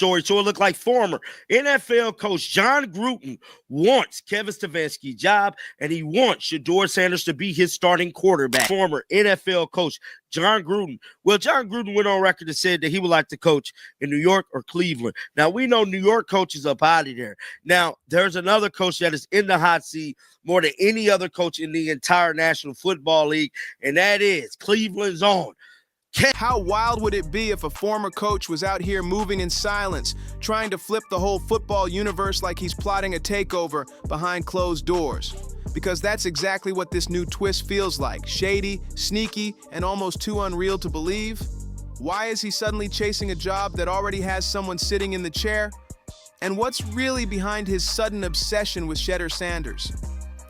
story, so it looked like former NFL coach Jon Gruden wants Kevin Stefanski's job, and he wants Shedeur Sanders to be his starting quarterback. Former NFL coach Jon Gruden. Well, Jon Gruden went on record and said that he would like to coach in New York or Cleveland. Now, we know New York coaches up out of there. Now, there's another coach that is in the hot seat more than any other coach in the entire National Football League, and that is Cleveland's own. How wild would it be if a former coach was out here moving in silence, trying to flip the whole football universe like he's plotting a takeover behind closed doors? Because that's exactly what this new twist feels like. Shady, sneaky, and almost too unreal to believe. Why is he suddenly chasing a job that already has someone sitting in the chair? And what's really behind his sudden obsession with Shedeur Sanders?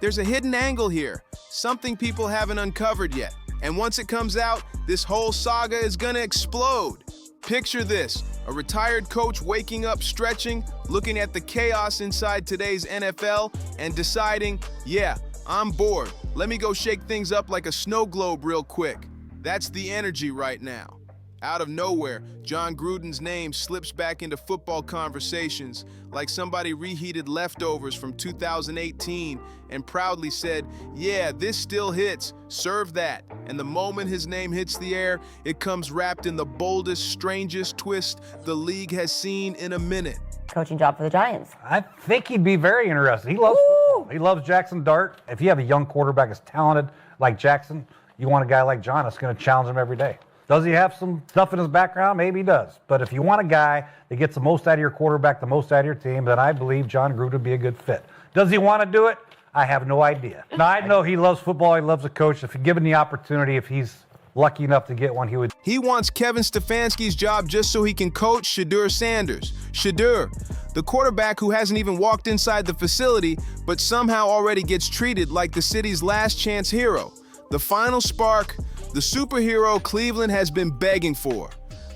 There's a hidden angle here, something people haven't uncovered yet. And once it comes out, this whole saga is gonna explode. Picture this, a retired coach waking up, stretching, looking at the chaos inside today's NFL and deciding, yeah, I'm bored. Let me go shake things up like a snow globe real quick. That's the energy right now. Out of nowhere, Jon Gruden's name slips back into football conversations like somebody reheated leftovers from 2018 and proudly said, yeah, this still hits, serve that. And the moment his name hits the air, it comes wrapped in the boldest, strangest twist the league has seen in a minute. Coaching job for the Giants. I think he'd be very interested. He loves football. He loves Jackson Dart. If you have a young quarterback as talented like Jackson, you want a guy like Jon that's going to challenge him every day. Does he have some stuff in his background? Maybe he does. But if you want a guy that gets the most out of your quarterback, the most out of your team, then I believe Jon Gruden would be a good fit. Does he want to do it? I have no idea. Now, I know he loves football. He loves a coach. If given the opportunity, if he's lucky enough to get one, he would. He wants Kevin Stefanski's job just so he can coach Shedeur Sanders. Shedeur, the quarterback who hasn't even walked inside the facility, but somehow already gets treated like the city's last chance hero. The final spark, the superhero Cleveland has been begging for.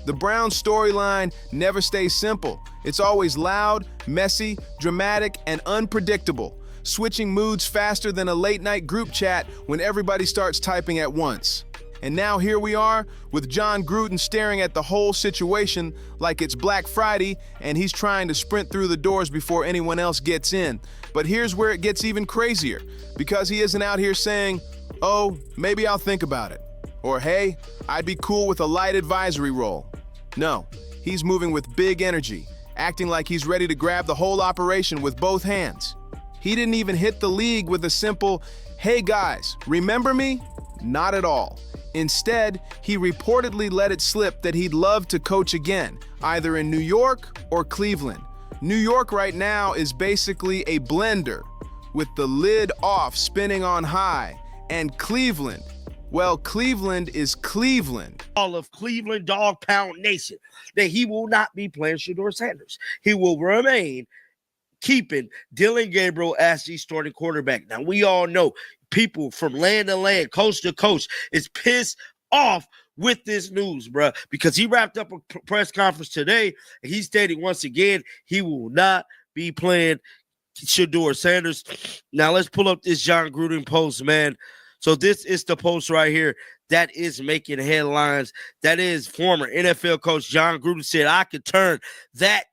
The Browns storyline never stays simple. It's always loud, messy, dramatic, and unpredictable, switching moods faster than a late-night group chat when everybody starts typing at once. And now here we are with Jon Gruden staring at the whole situation like it's Black Friday and he's trying to sprint through the doors before anyone else gets in. But here's where it gets even crazier, because he isn't out here saying, oh, maybe I'll think about it. Or, hey, I'd be cool with a light advisory role. No, he's moving with big energy, acting like he's ready to grab the whole operation with both hands. He didn't even hit the league with a simple, hey guys, remember me? Not at all. Instead, he reportedly let it slip that he'd love to coach again, either in New York or Cleveland. New York right now is basically a blender, with the lid off spinning on high. And Cleveland, well, Cleveland is Cleveland. All of Cleveland Dog Pound Nation, that he will not be playing Shedeur Sanders. He will remain keeping Dillon Gabriel as the starting quarterback. Now, we all know people from land to land, coast to coast, is pissed off with this news, bro, because he wrapped up a press conference today, and he stated once again he will not be playing Shedeur Sanders. Now, let's pull up this Jon Gruden post, man. So this is the post right here that is making headlines. That is former NFL coach Jon Gruden said, I could turn that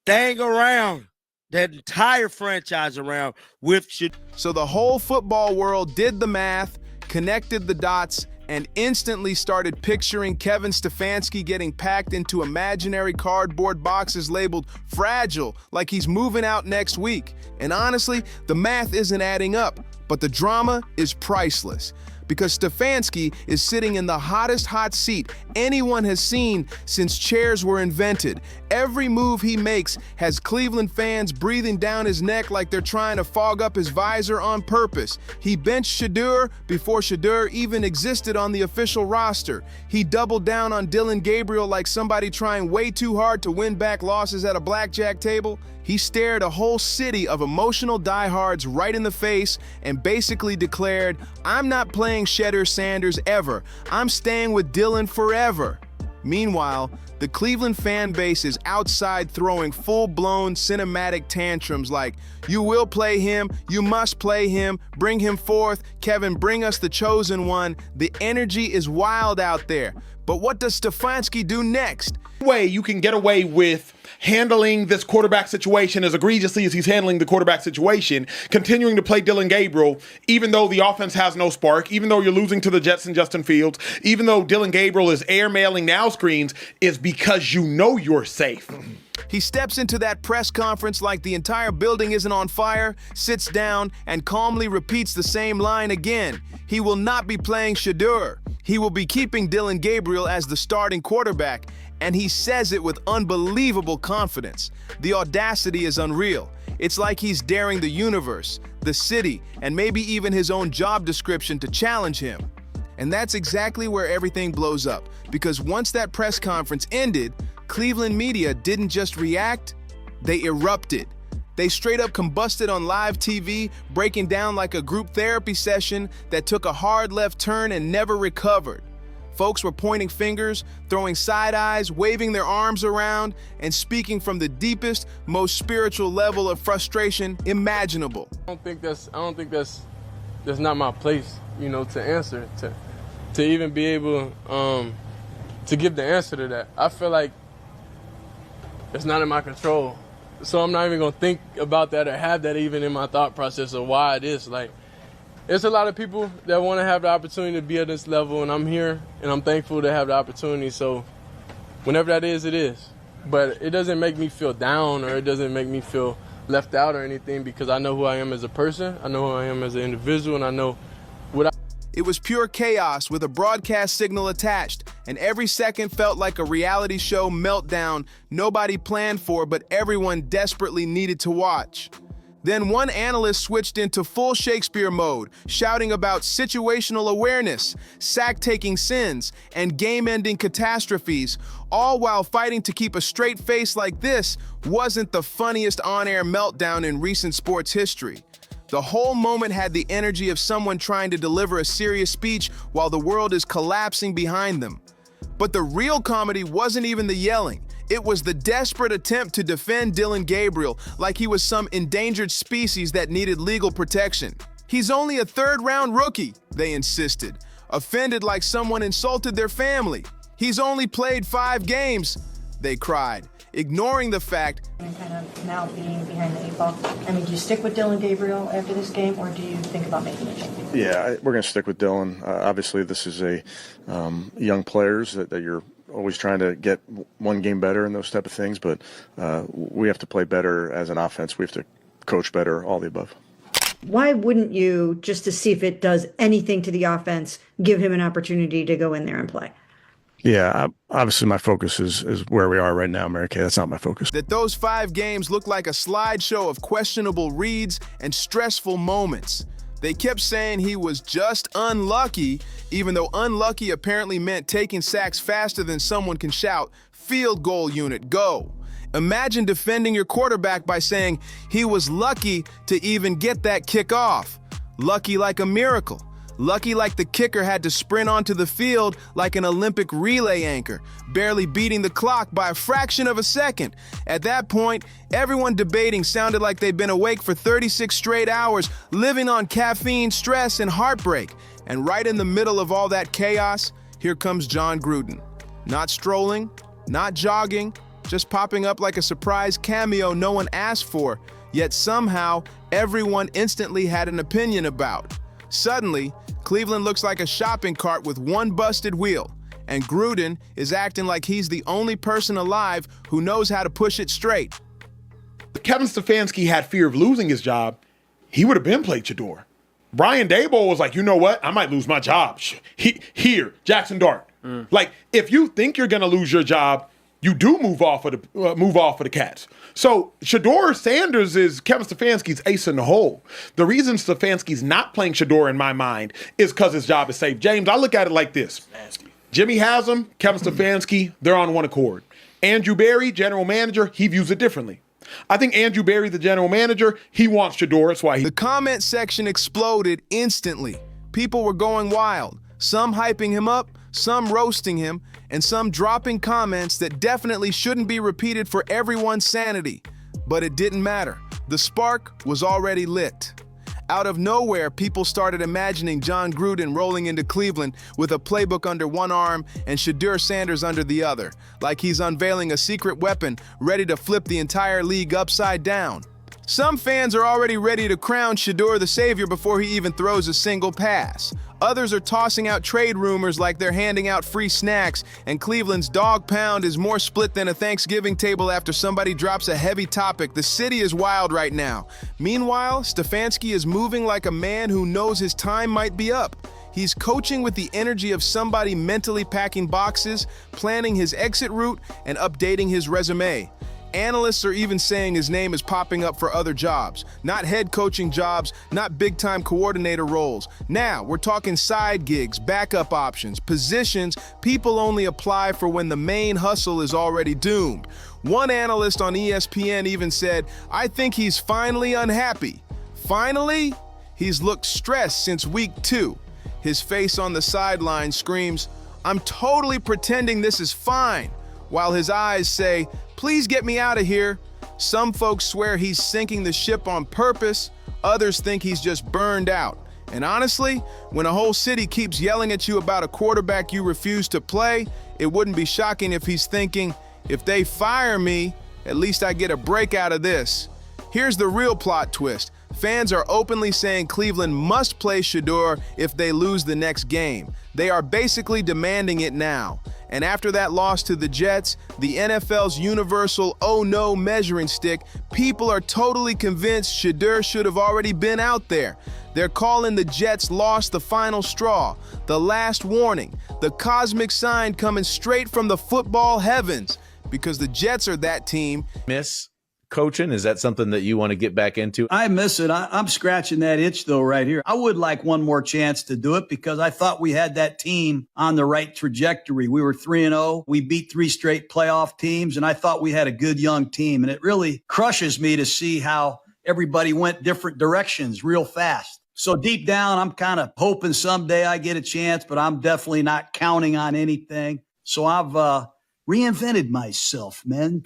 thing around, that entire franchise around with Shedeur. So the whole football world did the math, connected the dots, and instantly started picturing Kevin Stefanski getting packed into imaginary cardboard boxes labeled fragile, like he's moving out next week. And honestly, the math isn't adding up, but the drama is priceless. Because Stefanski is sitting in the hottest hot seat anyone has seen since chairs were invented. Every move he makes has Cleveland fans breathing down his neck like they're trying to fog up his visor on purpose. He benched Shedeur before Shedeur even existed on the official roster. He doubled down on Dillon Gabriel like somebody trying way too hard to win back losses at a blackjack table. He stared a whole city of emotional diehards right in the face and basically declared, I'm not playing Shedeur Sanders ever. I'm staying with Dillon forever. Meanwhile, the Cleveland fan base is outside throwing full-blown cinematic tantrums like, you will play him, you must play him, bring him forth, Kevin, bring us the chosen one. The energy is wild out there. But what does Stefanski do next? Way you can get away with handling this quarterback situation as egregiously as he's handling the quarterback situation, continuing to play Dillon Gabriel, even though the offense has no spark, even though you're losing to the Jets and Justin Fields, even though Dillon Gabriel is airmailing now screens, is because you know you're safe. He steps into that press conference like the entire building isn't on fire, sits down, and calmly repeats the same line again. He will not be playing Shedeur. He will be keeping Dillon Gabriel as the starting quarterback, and he says it with unbelievable confidence. The audacity is unreal. It's like he's daring the universe, the city, and maybe even his own job description to challenge him. And that's exactly where everything blows up, because once that press conference ended, Cleveland media didn't just react, they erupted. They straight up combusted on live TV, breaking down like a group therapy session that took a hard left turn and never recovered. Folks were pointing fingers, throwing side eyes, waving their arms around, and speaking from the deepest, most spiritual level of frustration imaginable. I don't think that's not my place, to answer, to even be able to give the answer to that. I feel like it's not in my control. So I'm not even gonna think about that or have that even in my thought process of why it is. Like, it's a lot of people that want to have the opportunity to be at this level, and I'm here, and I'm thankful to have the opportunity. So whenever that is, it is. But it doesn't make me feel down, or it doesn't make me feel left out or anything, because I know who I am as a person, I know who I am as an individual, and I know what I... It was pure chaos with a broadcast signal attached, and every second felt like a reality show meltdown nobody planned for, but everyone desperately needed to watch. Then one analyst switched into full Shakespeare mode, shouting about situational awareness, sack-taking sins, and game-ending catastrophes, all while fighting to keep a straight face like this wasn't the funniest on-air meltdown in recent sports history. The whole moment had the energy of someone trying to deliver a serious speech while the world is collapsing behind them. But the real comedy wasn't even the yelling. It was the desperate attempt to defend Dillon Gabriel like he was some endangered species that needed legal protection. He's only a third-round rookie, they insisted, offended like someone insulted their family. He's only played 5 games, they cried, ignoring the fact and kind of now being behind the 8 ball. I mean, do you stick with Dillon Gabriel after this game, or do you think about making a change? Yeah, we're going to stick with Dillon. Obviously, this is a young players that you're always trying to get one game better and those type of things, but we have to play better as an offense. We have to coach better, all the above. Why wouldn't you, just to see if it does anything to the offense, give him an opportunity to go in there and play? Yeah, obviously my focus is where we are right now, Mary Kay. That's not my focus. that those 5 games looked like a slideshow of questionable reads and stressful moments. They kept saying he was just unlucky, even though unlucky apparently meant taking sacks faster than someone can shout, "Field goal unit, go." Imagine defending your quarterback by saying he was lucky to even get that kick off. Lucky like a miracle. Lucky like the kicker had to sprint onto the field like an Olympic relay anchor, barely beating the clock by a fraction of a second. At that point, everyone debating sounded like they'd been awake for 36 straight hours, living on caffeine, stress, and heartbreak. And right in the middle of all that chaos, here comes Jon Gruden. Not strolling, not jogging, just popping up like a surprise cameo no one asked for, yet somehow everyone instantly had an opinion about. Suddenly, Cleveland looks like a shopping cart with one busted wheel, and Gruden is acting like he's the only person alive who knows how to push it straight. If Kevin Stefanski had fear of losing his job, he would have been played Shedeur. Brian Daboll was like, you know what? I might lose my job. Here, Jackson Dart. Like, if you think you're going to lose your job, you do move off of the Cats. So Shedeur Sanders is Kevin Stefanski's ace in the hole. The reason Stefanski's not playing Shedeur in my mind is because his job is safe. James, I look at it like this. Jimmy Haslam, Kevin Stefanski, they're on one accord. Andrew Berry, general manager, he views it differently. I think Andrew Berry, the general manager, he wants Shedeur. That's why The comment section exploded instantly. People were going wild, some hyping him up, some roasting him, and some dropping comments that definitely shouldn't be repeated for everyone's sanity. But it didn't matter. The spark was already lit. Out of nowhere, people started imagining Jon Gruden rolling into Cleveland with a playbook under one arm and Shedeur Sanders under the other, like he's unveiling a secret weapon ready to flip the entire league upside down. Some fans are already ready to crown Shedeur the savior before he even throws a single pass. Others are tossing out trade rumors like they're handing out free snacks, and Cleveland's dog pound is more split than a Thanksgiving table after somebody drops a heavy topic. The city is wild right now. Meanwhile, Stefanski is moving like a man who knows his time might be up. He's coaching with the energy of somebody mentally packing boxes, planning his exit route, and updating his resume. Analysts are even saying his name is popping up for other jobs. Not head coaching jobs, not big-time coordinator roles. Now, we're talking side gigs, backup options, positions people only apply for when the main hustle is already doomed. One analyst on ESPN even said, "I think he's finally unhappy." Finally? He's looked stressed since week 2. His face on the sideline screams, "I'm totally pretending this is fine," while his eyes say, "Please get me out of here." Some folks swear he's sinking the ship on purpose. Others think he's just burned out. And honestly, when a whole city keeps yelling at you about a quarterback you refuse to play, it wouldn't be shocking if he's thinking, if they fire me, at least I get a break out of this. Here's the real plot twist. Fans are openly saying Cleveland must play Shedeur if they lose the next game. They are basically demanding it now. And after that loss to the Jets, the NFL's universal "oh no" measuring stick, people are totally convinced Shedeur should have already been out there. They're calling the Jets' loss the final straw, the last warning, the cosmic sign coming straight from the football heavens, because the Jets are that team. Miss coaching? Is that something that you want to get back into? I miss it. I'm scratching that itch, though, right here. I would like one more chance to do it because I thought we had that team on the right trajectory. We were 3-0. We beat 3 straight playoff teams, and I thought we had a good young team. And it really crushes me to see how everybody went different directions real fast. So deep down, I'm kind of hoping someday I get a chance, but I'm definitely not counting on anything. So I've reinvented myself, man.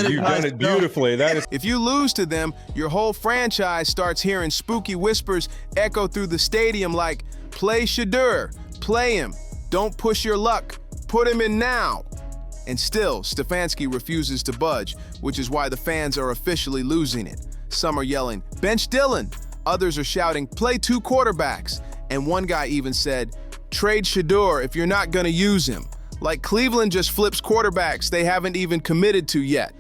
You've done it beautifully. If you lose to them, your whole franchise starts hearing spooky whispers echo through the stadium like, "Play Shedeur, play him, don't push your luck, put him in now." And still, Stefanski refuses to budge, which is why the fans are officially losing it. Some are yelling, "Bench Dillon." Others are shouting, "Play 2 quarterbacks." And one guy even said, "Trade Shedeur if you're not gonna use him." Like Cleveland just flips quarterbacks they haven't even committed to yet.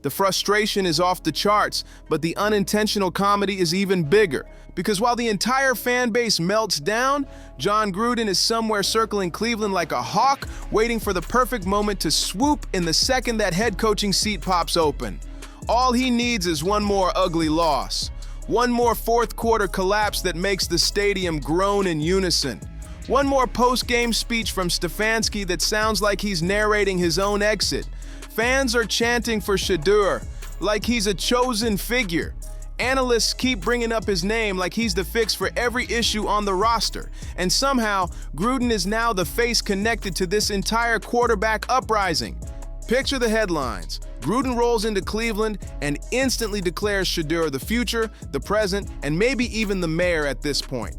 The frustration is off the charts, but the unintentional comedy is even bigger. Because while the entire fan base melts down, Jon Gruden is somewhere circling Cleveland like a hawk, waiting for the perfect moment to swoop in the second that head coaching seat pops open. All he needs is one more ugly loss. One more fourth quarter collapse that makes the stadium groan in unison. One more post-game speech from Stefanski that sounds like he's narrating his own exit. Fans are chanting for Shedeur, like he's a chosen figure. Analysts keep bringing up his name like he's the fix for every issue on the roster. And somehow, Gruden is now the face connected to this entire quarterback uprising. Picture the headlines. Gruden rolls into Cleveland and instantly declares Shedeur the future, the present, and maybe even the mayor at this point.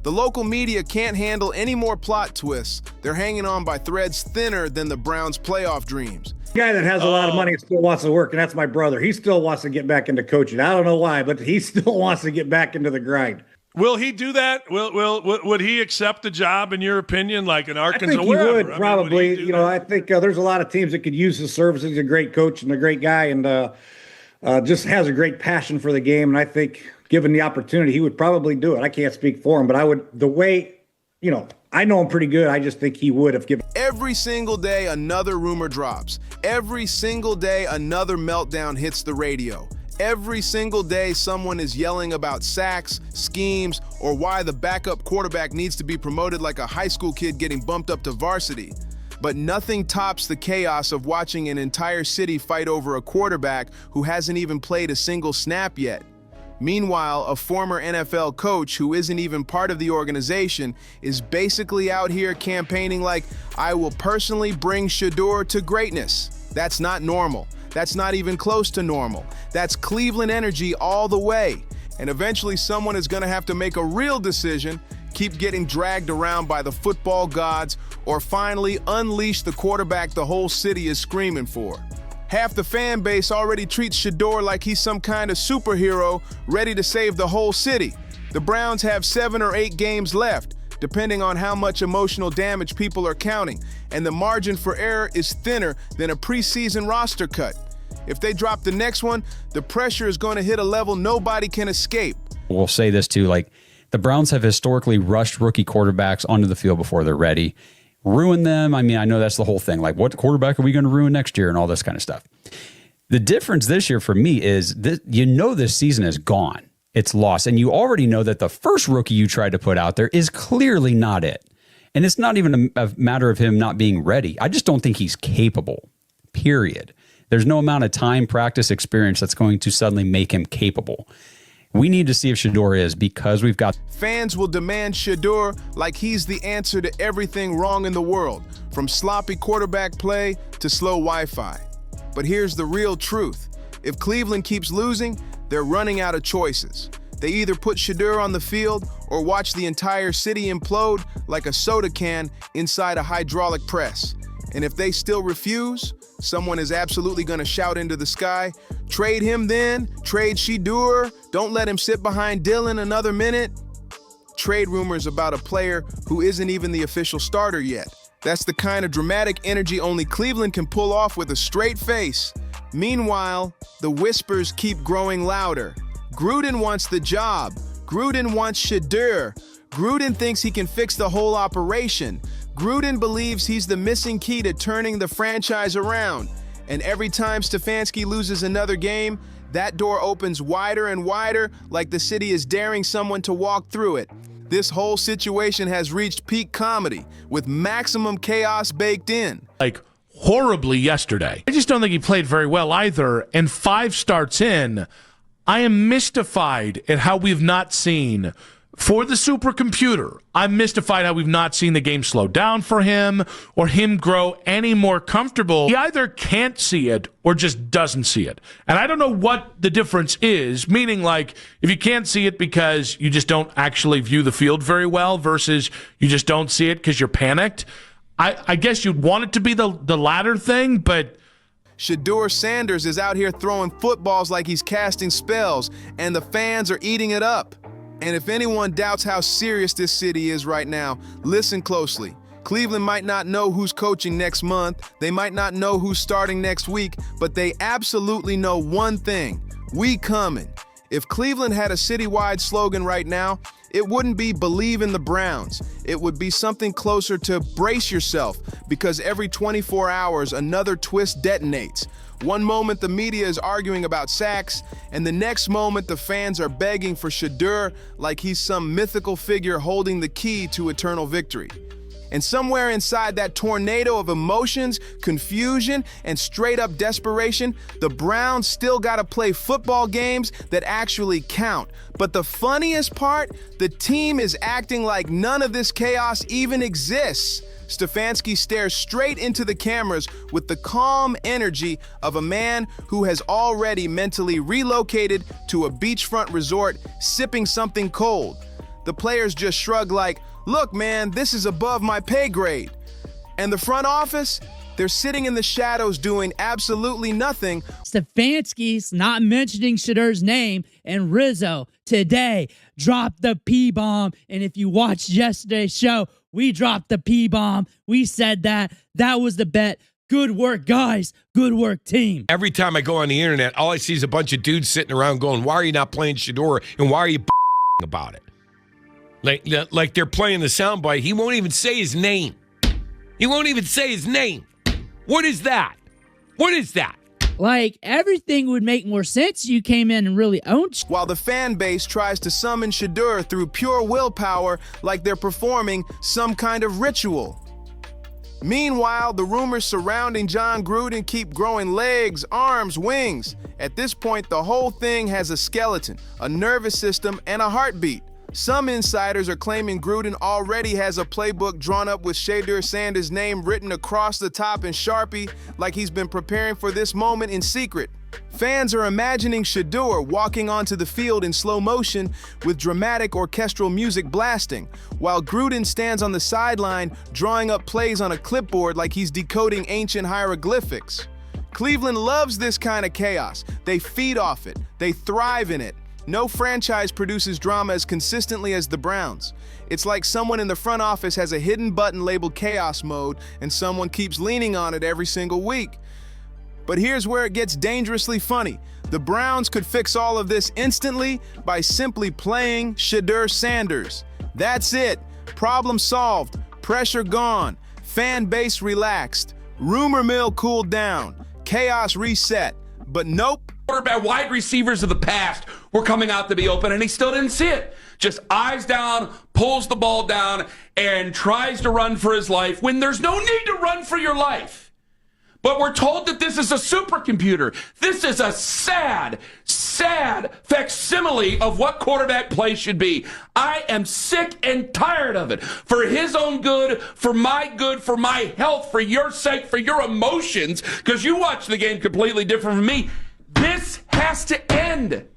The local media can't handle any more plot twists. They're hanging on by threads thinner than the Browns' playoff dreams. The guy that has a lot of money still wants to work, and that's my brother. He still wants to get back into coaching. I don't know why, but he still wants to get back into the grind. Will he do that? Would he accept the job, in your opinion, like in Arkansas? I think he would, probably. I think there's a lot of teams that could use his services. He's a great coach and a great guy, and just has a great passion for the game. And I think, given the opportunity, he would probably do it. I can't speak for him, but I would. The way, I know him pretty good. I just think he would have given. Every single day, another rumor drops. Every single day, another meltdown hits the radio. Every single day, someone is yelling about sacks, schemes, or why the backup quarterback needs to be promoted like a high school kid getting bumped up to varsity. But nothing tops the chaos of watching an entire city fight over a quarterback who hasn't even played a single snap yet. Meanwhile, a former NFL coach who isn't even part of the organization is basically out here campaigning like, "I will personally bring Shedeur to greatness." That's not normal. That's not even close to normal. That's Cleveland energy all the way. And eventually someone is going to have to make a real decision, keep getting dragged around by the football gods, or finally unleash the quarterback the whole city is screaming for. Half the fan base already treats Shedeur like he's some kind of superhero ready to save the whole city. The Browns have 7 or 8 games left, depending on how much emotional damage people are counting, and the margin for error is thinner than a preseason roster cut. If they drop the next one, the pressure is going to hit a level nobody can escape. We'll say this too, like the Browns have historically rushed rookie quarterbacks onto the field before they're ready. Ruin them. I mean, I know that's the whole thing. Like, what quarterback are we going to ruin next year and all this kind of stuff. The difference this year for me is that this season is gone. It's lost. And you already know that the first rookie you tried to put out there is clearly not it. And it's not even a matter of him not being ready. I just don't think he's capable, period. There's no amount of time, practice, experience that's going to suddenly make him capable. We need to see if Shedeur is, because we've got... Fans will demand Shedeur like he's the answer to everything wrong in the world, from sloppy quarterback play to slow Wi-Fi. But here's the real truth. If Cleveland keeps losing, they're running out of choices. They either put Shedeur on the field or watch the entire city implode like a soda can inside a hydraulic press. And if they still refuse, someone is absolutely going to shout into the sky, "Trade him then, trade Shedeur, don't let him sit behind Dillon another minute." Trade rumors about a player who isn't even the official starter yet. That's the kind of dramatic energy only Cleveland can pull off with a straight face. Meanwhile, the whispers keep growing louder. Gruden wants the job. Gruden wants Shedeur. Gruden thinks he can fix the whole operation. Gruden believes he's the missing key to turning the franchise around. And every time Stefanski loses another game, that door opens wider and wider, like the city is daring someone to walk through it. This whole situation has reached peak comedy, with maximum chaos baked in. Like, horribly yesterday. I just don't think he played very well either. And 5 starts in, I am mystified at how we've not seen... For the supercomputer, I'm mystified how we've not seen the game slow down for him or him grow any more comfortable. He either can't see it or just doesn't see it. And I don't know what the difference is, meaning like if you can't see it because you just don't actually view the field very well versus you just don't see it because you're panicked. I guess you'd want it to be the latter thing, but... Shedeur Sanders is out here throwing footballs like he's casting spells, and the fans are eating it up. And if anyone doubts how serious this city is right now, listen closely. Cleveland might not know who's coaching next month, they might not know who's starting next week, but they absolutely know one thing: we coming. If Cleveland had a citywide slogan right now, it wouldn't be "Believe in the Browns." It would be something closer to "Brace yourself," because every 24 hours another twist detonates. One moment the media is arguing about sacks, and the next moment the fans are begging for Shedeur like he's some mythical figure holding the key to eternal victory. And somewhere inside that tornado of emotions, confusion, and straight-up desperation, the Browns still gotta play football games that actually count. But the funniest part, the team is acting like none of this chaos even exists. Stefanski stares straight into the cameras with the calm energy of a man who has already mentally relocated to a beachfront resort, sipping something cold. The players just shrug like, "Look, man, this is above my pay grade." And the front office? They're sitting in the shadows doing absolutely nothing. Stefanski's not mentioning Shedeur's name, and Rizzo today dropped the P-bomb. And if you watched yesterday's show, we dropped the P-bomb. We said that. That was the bet. Good work, guys. Good work, team. Every time I go on the internet, all I see is a bunch of dudes sitting around going, "Why are you not playing Shedeur? And why are you about it?" Like they're playing the soundbite. He won't even say his name. He won't even say his name. What is that? What is that? Like, everything would make more sense if you came in and really owned. While the fan base tries to summon Shedeur through pure willpower like they're performing some kind of ritual. Meanwhile, the rumors surrounding Jon Gruden keep growing legs, arms, wings. At this point, the whole thing has a skeleton, a nervous system, and a heartbeat. Some insiders are claiming Gruden already has a playbook drawn up with Shedeur Sanders' name written across the top in Sharpie, like he's been preparing for this moment in secret. Fans are imagining Shedeur walking onto the field in slow motion with dramatic orchestral music blasting, while Gruden stands on the sideline drawing up plays on a clipboard like he's decoding ancient hieroglyphics. Cleveland loves this kind of chaos. They feed off it. They thrive in it. No franchise produces drama as consistently as the Browns. It's like someone in the front office has a hidden button labeled chaos mode and someone keeps leaning on it every single week. But here's where it gets dangerously funny. The Browns could fix all of this instantly by simply playing Shedeur Sanders. That's it. Problem solved. Pressure gone. Fan base relaxed. Rumor mill cooled down. Chaos reset. But nope. Quarterback wide receivers of the past were coming out to be open, and he still didn't see it. Just eyes down, pulls the ball down, and tries to run for his life when there's no need to run for your life. But we're told that this is a supercomputer. This is a sad facsimile of what quarterback play should be. I am sick and tired of it. For his own good, for my health, for your sake, for your emotions, because you watch the game completely different from me. This has to end.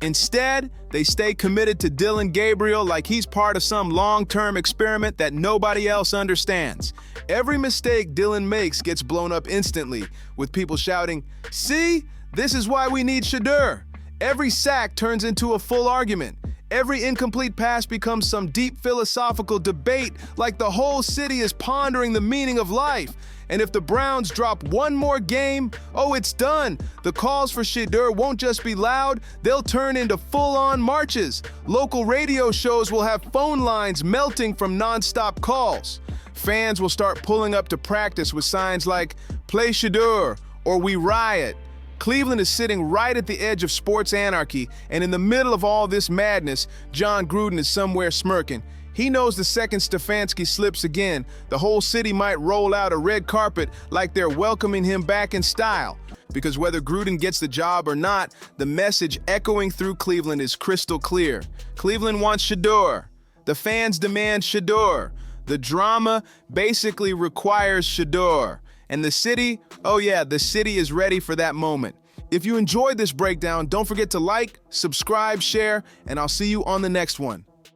Instead, they stay committed to Dillon Gabriel like he's part of some long-term experiment that nobody else understands. Every mistake Dillon makes gets blown up instantly, with people shouting, "See? This is why we need Shedeur." Every sack turns into a full argument. Every incomplete pass becomes some deep philosophical debate like the whole city is pondering the meaning of life. And if the Browns drop one more game, oh, it's done. The calls for Shedeur won't just be loud, they'll turn into full-on marches. Local radio shows will have phone lines melting from non-stop calls. Fans will start pulling up to practice with signs like, "Play Shedeur," or "We riot." Cleveland is sitting right at the edge of sports anarchy, and in the middle of all this madness, Jon Gruden is somewhere smirking. He knows the second Stefanski slips again, the whole city might roll out a red carpet like they're welcoming him back in style. Because whether Gruden gets the job or not, the message echoing through Cleveland is crystal clear. Cleveland wants Shedeur. The fans demand Shedeur. The drama basically requires Shedeur. And the city, oh yeah, the city is ready for that moment. If you enjoyed this breakdown, don't forget to like, subscribe, share, and I'll see you on the next one.